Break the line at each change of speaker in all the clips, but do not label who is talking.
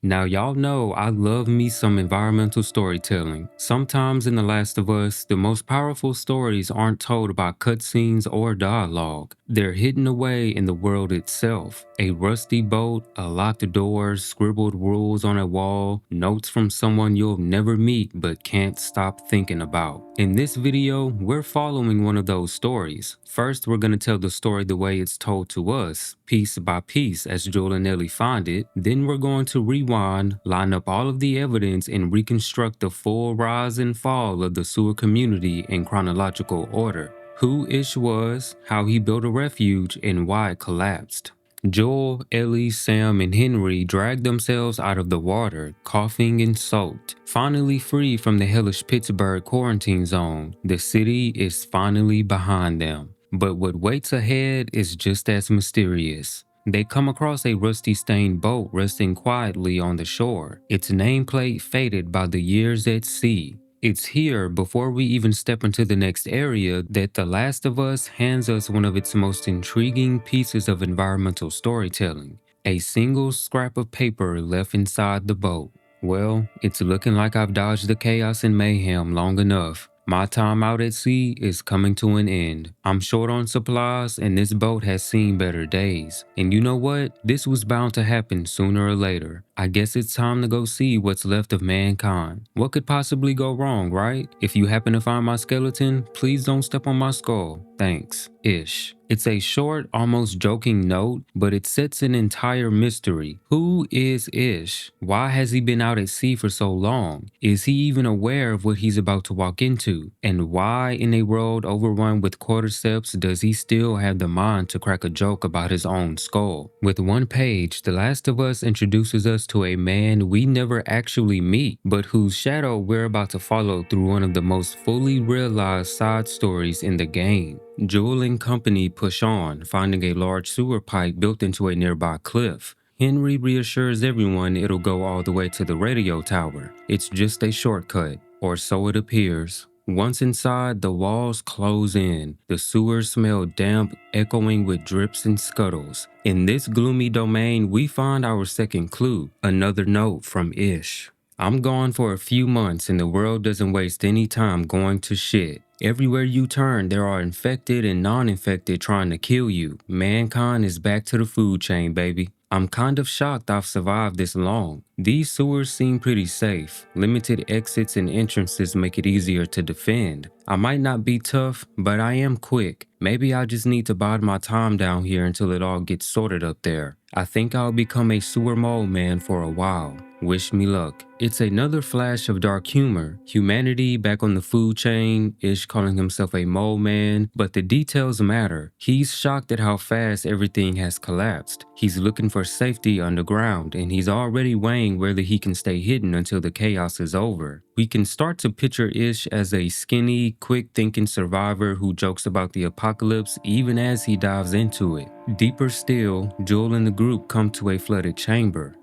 Now y'all know I love me some environmental storytelling. Sometimes in The Last of Us, the most powerful stories aren't told by cutscenes or dialogue. They're hidden away in the world itself. A rusty boat, a locked door, scribbled rules on a wall, notes from someone you'll never meet but can't stop thinking about. In this video, we're following one of those stories. First, we're gonna tell the story the way it's told to us, piece by piece as Joel and Ellie find it. Then we're going to rewind, line up all of the evidence, and reconstruct the full rise and fall of the sewer community in chronological order. Who Ish was, how he built a refuge, and why it collapsed. Joel, Ellie, Sam, and Henry dragged themselves out of the water, coughing and soaked. Finally free from the hellish Pittsburgh quarantine zone, the city is finally behind them. But what waits ahead is just as mysterious. They come across a rusty stained boat resting quietly on the shore, its nameplate faded by the years at sea. It's here, before we even step into the next area, that The Last of Us hands us one of its most intriguing pieces of environmental storytelling. A single scrap of paper left inside the boat. Well, it's looking like I've dodged the chaos and mayhem long enough. My time out at sea is coming to an end. I'm short on supplies and this boat has seen better days. And you know what? This was bound to happen sooner or later. I guess it's time to go see what's left of mankind. What could possibly go wrong, right? If you happen to find my skeleton, please don't step on my skull. Thanks. Ish. It's a short, almost joking note, but it sets an entire mystery. Who is Ish? Why has he been out at sea for so long? Is he even aware of what he's about to walk into? And why, in a world overrun with cordyceps, does he still have the mind to crack a joke about his own skull? With one page, The Last of Us introduces us to a man we never actually meet, but whose shadow we're about to follow through one of the most fully realized side stories in the game. Joel and company push on, finding a large sewer pipe built into a nearby cliff. Henry reassures everyone it'll go all the way to the radio tower. It's just a shortcut, or so it appears. Once inside, the walls close in. The sewers smell damp, echoing with drips and scuttles. In this gloomy domain, we find our second clue, another note from Ish. I'm gone for a few months and the world doesn't waste any time going to shit. Everywhere you turn, there are infected and non-infected trying to kill you. Mankind is back to the food chain, baby. I'm kind of shocked I've survived this long. These sewers seem pretty safe. Limited exits and entrances make it easier to defend. I might not be tough, but I am quick. Maybe I just need to bide my time down here until it all gets sorted up there. I think I'll become a sewer mole man for a while. Wish me luck. It's another flash of dark humor. Humanity back on the food chain, Ish calling himself a mole man, but the details matter. He's shocked at how fast everything has collapsed. He's looking for safety underground, and he's already weighing whether he can stay hidden until the chaos is over. We can start to picture Ish as a skinny, quick-thinking survivor who jokes about the apocalypse even as he dives into it. Deeper still, Joel and the group come to a flooded chamber.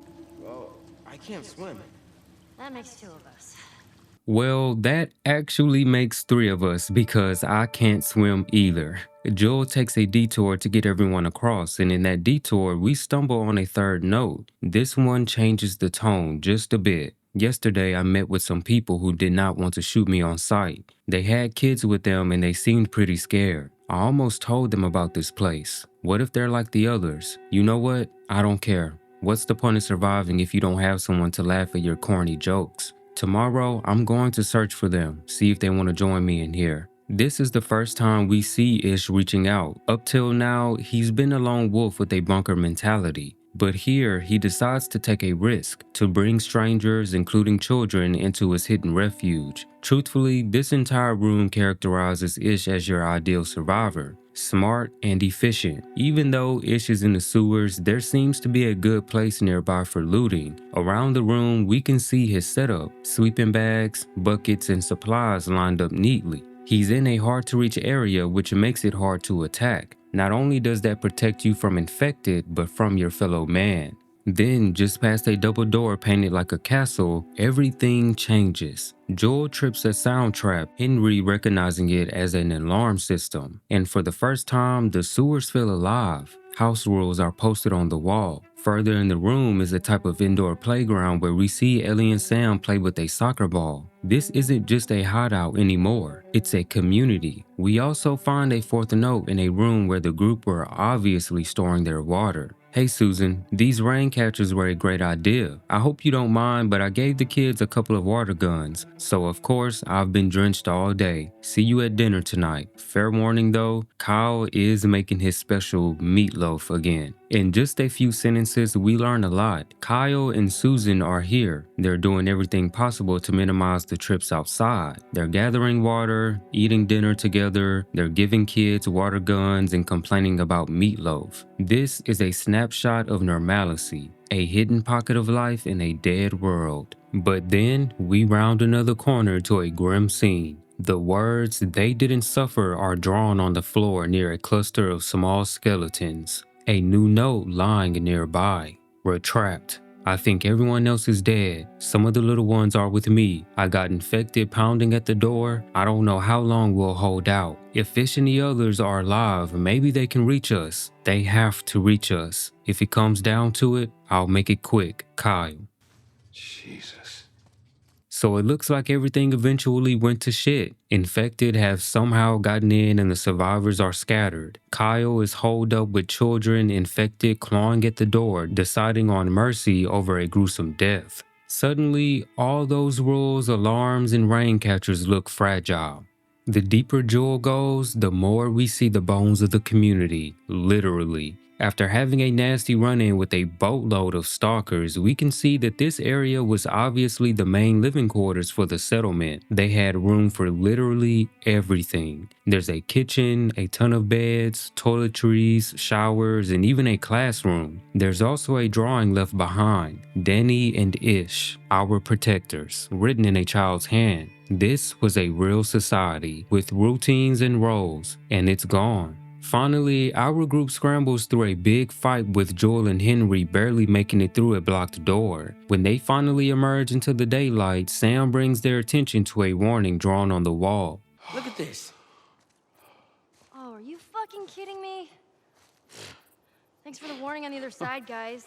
I can't swim.
That makes two of us.
Well, that actually makes three of us because I can't swim either. Joel takes a detour to get everyone across, and in that detour, we stumble on a third note. This one changes the tone just a bit. Yesterday, I met with some people who did not want to shoot me on sight. They had kids with them and they seemed pretty scared. I almost told them about this place. What if they're like the others? You know what? I don't care. What's the point of surviving if you don't have someone to laugh at your corny jokes? Tomorrow, I'm going to search for them, see if they want to join me in here. This is the first time we see Ish reaching out. Up till now, he's been a lone wolf with a bunker mentality. But here, he decides to take a risk, to bring strangers, including children, into his hidden refuge. Truthfully, this entire room characterizes Ish as your ideal survivor. Smart and efficient. Even though Ish is in the sewers, there seems to be a good place nearby for looting. Around the room, we can see his setup. Sleeping bags, buckets, and supplies lined up neatly. He's in a hard-to-reach area, which makes it hard to attack. Not only does that protect you from infected, but from your fellow man. Then, just past a double door painted like a castle, everything changes. Joel trips a sound trap, Henry recognizing it as an alarm system. And for the first time, the sewers feel alive. House rules are posted on the wall. Further in the room is a type of indoor playground where we see Ellie and Sam play with a soccer ball. This isn't just a hideout anymore, it's a community. We also find a fourth note in a room where the group were obviously storing their water. Hey Susan, these rain catchers were a great idea. I hope you don't mind, but I gave the kids a couple of water guns. So of course, I've been drenched all day. See you at dinner tonight. Fair warning though, Kyle is making his special meatloaf again. In just a few sentences, we learn a lot. Kyle and Susan are here. They're doing everything possible to minimize the trips outside. They're gathering water, eating dinner together, they're giving kids water guns and complaining about meatloaf. This is a snapshot of normalcy, a hidden pocket of life in a dead world. But then we round another corner to a grim scene. The words "they didn't suffer" are drawn on the floor near a cluster of small skeletons. A new note lying nearby. We're trapped. I think everyone else is dead. Some of the little ones are with me. I got infected pounding at the door. I don't know how long we'll hold out. If Fish and the others are alive, maybe they can reach us. They have to reach us. If it comes down to it, I'll make it quick. Kyle.
Jesus.
So it looks like everything eventually went to shit. Infected have somehow gotten in and the survivors are scattered. Kyle is holed up with children infected clawing at the door, deciding on mercy over a gruesome death. Suddenly, all those rules, alarms, and rain catchers look fragile. The deeper Jewel goes, the more we see the bones of the community, literally. After having a nasty run-in with a boatload of stalkers, we can see that this area was obviously the main living quarters for the settlement. They had room for literally everything. There's a kitchen, a ton of beds, toiletries, showers, and even a classroom. There's also a drawing left behind, Danny and Ish, our protectors, written in a child's hand. This was a real society with routines and roles, and it's gone. Finally, our group scrambles through a big fight with Joel and Henry barely making it through a blocked door. When they finally emerge into the daylight, Sam brings their attention to a warning drawn on the wall.
Look at this.
Oh, are you fucking kidding me? Thanks for the warning on the other side, guys.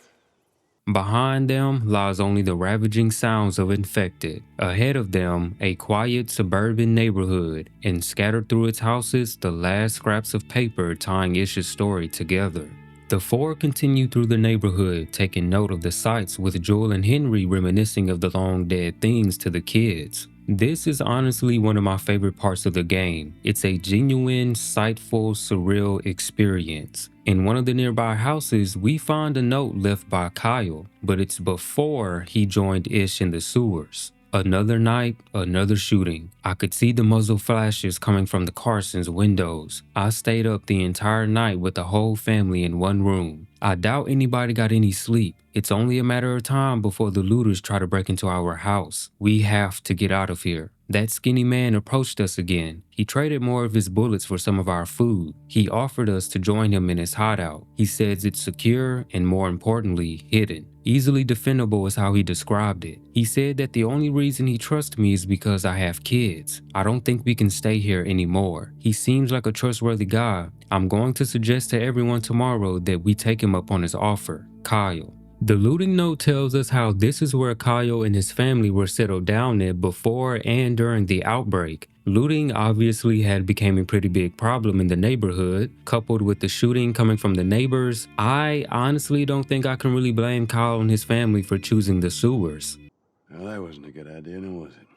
Behind them lies only the ravaging sounds of infected. Ahead of them, a quiet suburban neighborhood, and scattered through its houses, the last scraps of paper tying Ish's story together. The four continue through the neighborhood, taking note of the sights, with Joel and Henry reminiscing of the long dead things to the kids. This is honestly one of my favorite parts of the game. It's a genuine, sightful, surreal experience. In one of the nearby houses, we find a note left by Kyle, but it's before he joined Ish in the sewers. Another night, another shooting. I could see the muzzle flashes coming from the Carsons' windows. I stayed up the entire night with the whole family in one room. I doubt anybody got any sleep. It's only a matter of time before the looters try to break into our house. We have to get out of here. That skinny man approached us again. He traded more of his bullets for some of our food. He offered us to join him in his hideout. He says it's secure and, more importantly, hidden. Easily defendable is how he described it. He said that the only reason he trusts me is because I have kids. I don't think we can stay here anymore. He seems like a trustworthy guy. I'm going to suggest to everyone tomorrow that we take him up on his offer. Kyle. The looting note tells us how this is where Kyle and his family were settled down at before and during the outbreak. Looting obviously had become a pretty big problem in the neighborhood, coupled with the shooting coming from the neighbors. I honestly don't think I can really blame Kyle and his family for choosing the sewers.
Well, that wasn't a good idea, now was it?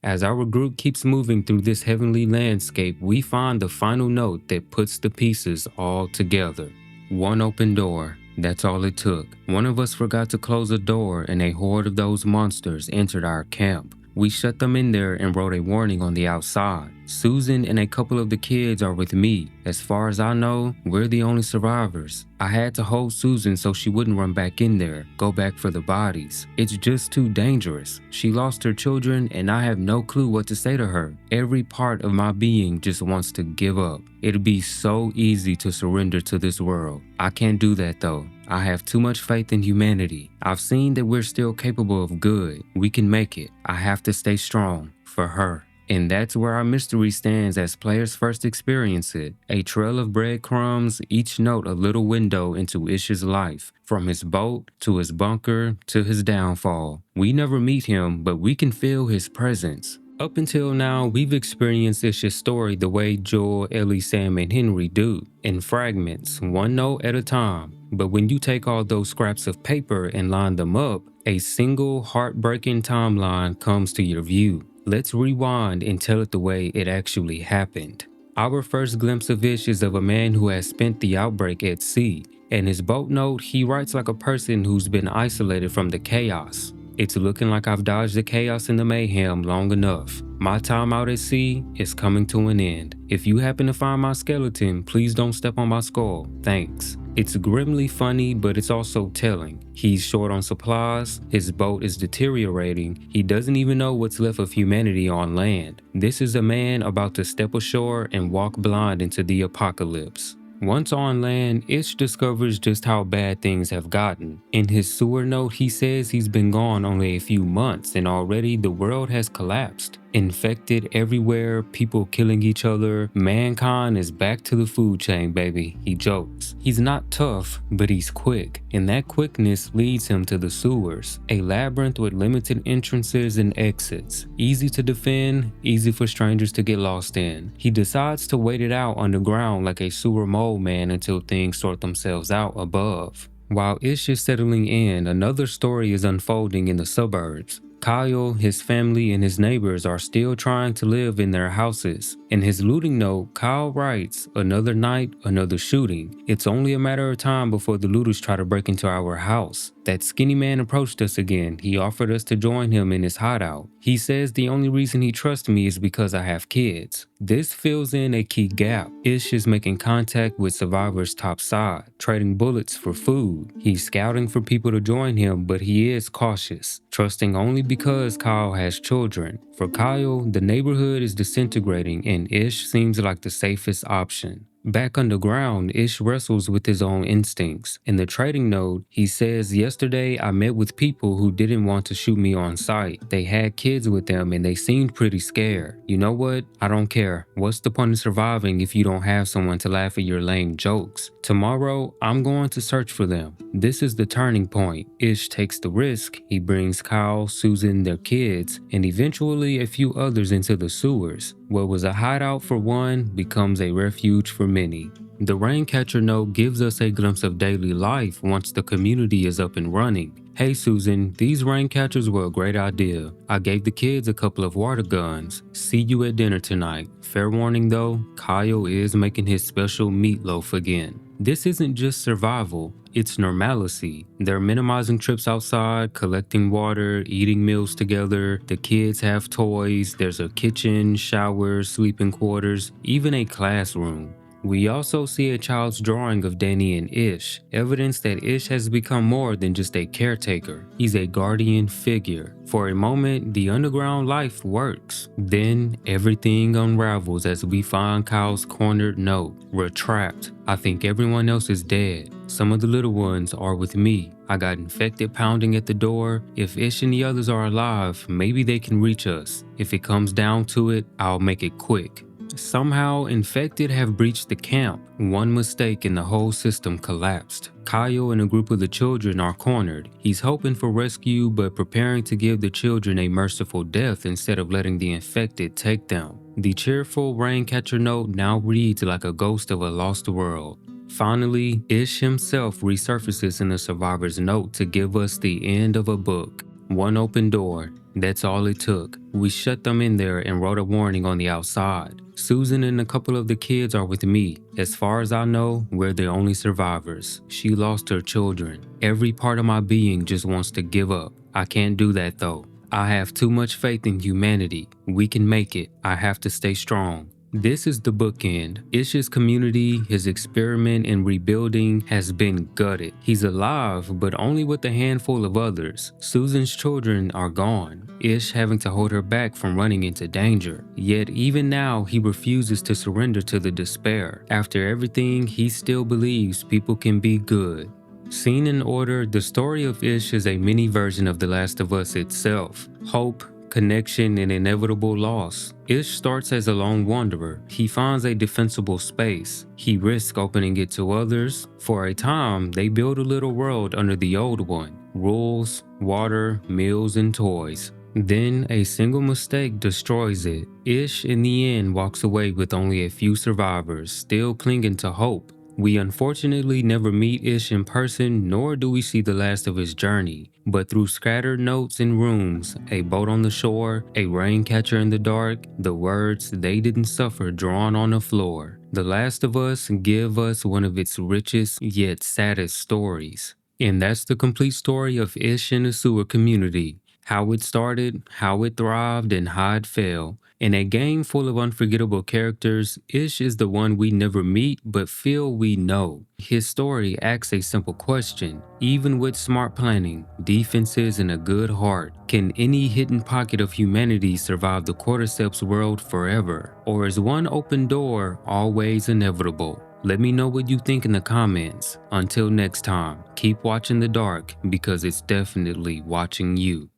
As our group keeps moving through this heavenly landscape, we find the final note that puts the pieces all together. One open door. That's all it took. One of us forgot to close a door and a horde of those monsters entered our camp. We shut them in there and wrote a warning on the outside. Susan and a couple of the kids are with me. As far as I know, we're the only survivors. I had to hold Susan so she wouldn't run back in there, go back for the bodies. It's just too dangerous. She lost her children and I have no clue what to say to her. Every part of my being just wants to give up. It'd be so easy to surrender to this world. I can't do that though. I have too much faith in humanity. I've seen that we're still capable of good. We can make it. I have to stay strong for her. And that's where our mystery stands as players first experience it. A trail of breadcrumbs, each note a little window into Ish's life, from his boat to his bunker to his downfall. We never meet him, but we can feel his presence. Up until now, we've experienced Ish's story the way Joel, Ellie, Sam, and Henry do, in fragments, one note at a time. But when you take all those scraps of paper and line them up, a single heartbreaking timeline comes to your view. Let's rewind and tell it the way it actually happened. Our first glimpse of Ish is of a man who has spent the outbreak at sea. In his boat note, he writes like a person who's been isolated from the chaos. It's looking like I've dodged the chaos and the mayhem long enough. My time out at sea is coming to an end. If you happen to find my skeleton, please don't step on my skull. Thanks. It's grimly funny, but it's also telling. He's short on supplies, his boat is deteriorating, he doesn't even know what's left of humanity on land. This is a man about to step ashore and walk blind into the apocalypse. Once on land, Ish discovers just how bad things have gotten. In his sewer note, he says he's been gone only a few months and already the world has collapsed. Infected everywhere, people killing each other, mankind is back to the food chain, baby, he jokes. He's not tough, but he's quick, and that quickness leads him to the sewers, a labyrinth with limited entrances and exits. Easy to defend, easy for strangers to get lost in. He decides to wait it out underground like a sewer mole man until things sort themselves out above. While Ish is settling in, another story is unfolding in the suburbs. Kyle, his family, and his neighbors are still trying to live in their houses. In his looting note, Kyle writes, "Another night, another shooting. It's only a matter of time before the looters try to break into our house." That skinny man approached us again. He offered us to join him in his hideout. He says the only reason he trusts me is because I have kids. This fills in a key gap. Ish is making contact with survivors topside, trading bullets for food. He's scouting for people to join him, but he is cautious, trusting only because Kyle has children. For Kyle, the neighborhood is disintegrating and Ish seems like the safest option. Back underground, Ish wrestles with his own instincts. In the trading node, he says, "Yesterday I met with people who didn't want to shoot me on sight. They had kids with them and they seemed pretty scared. You know what? I don't care. What's the point of surviving if you don't have someone to laugh at your lame jokes? Tomorrow, I'm going to search for them." This is the turning point. Ish takes the risk. He brings Kyle, Susan, their kids, and eventually a few others into the sewers. What was a hideout for one becomes a refuge for many. The Raincatcher note gives us a glimpse of daily life once the community is up and running. "Hey Susan, these Raincatchers were a great idea. I gave the kids a couple of water guns. See you at dinner tonight. Fair warning though, Kyle is making his special meatloaf again." This isn't just survival, it's normalcy. They're minimizing trips outside, collecting water, eating meals together. The kids have toys, there's a kitchen, showers, sleeping quarters, even a classroom. We also see a child's drawing of Danny and Ish, evidence that Ish has become more than just a caretaker. He's a guardian figure. For a moment, the underground life works. Then, everything unravels as we find Kyle's cornered note. "We're trapped. I think everyone else is dead. Some of the little ones are with me. I got infected pounding at the door. If Ish and the others are alive, maybe they can reach us. If it comes down to it, I'll make it quick." Somehow, infected have breached the camp. One mistake and the whole system collapsed. Kyle and a group of the children are cornered. He's hoping for rescue, but preparing to give the children a merciful death instead of letting the infected take them. The cheerful Raincatcher note now reads like a ghost of a lost world. Finally, Ish himself resurfaces in the survivor's note to give us the end of a book. One open door. That's all it took. We shut them in there and wrote a warning on the outside. Susan and a couple of the kids are with me. As far as I know, we're the only survivors. She lost her children. Every part of my being just wants to give up. I can't do that though. I have too much faith in humanity. We can make it. I have to stay strong. This is the bookend. Ish's community, his experiment in rebuilding, has been gutted. He's alive, but only with a handful of others. Susan's children are gone, Ish having to hold her back from running into danger. Yet even now, he refuses to surrender to the despair. After everything, he still believes people can be good. Seen in order, the story of Ish is a mini version of The Last of Us itself. Hope, connection, and inevitable loss. Ish starts as a lone wanderer. He finds a defensible space. He risks opening it to others. For a time, they build a little world under the old one. Rules, water, meals, and toys. Then a single mistake destroys it. Ish in the end walks away with only a few survivors, still clinging to hope. We unfortunately never meet Ish in person, nor do we see the last of his journey. But through scattered notes in rooms, a boat on the shore, a rain catcher in the dark, the words "they didn't suffer" drawn on the floor, The Last of Us give us one of its richest yet saddest stories. And that's the complete story of Ish in the sewer community. How it started, how it thrived, and how it fell. In a game full of unforgettable characters, Ish is the one we never meet but feel we know. His story asks a simple question. Even with smart planning, defenses, and a good heart, can any hidden pocket of humanity survive the Cordyceps world forever? Or is one open door always inevitable? Let me know what you think in the comments. Until next time, keep watching the dark because it's definitely watching you.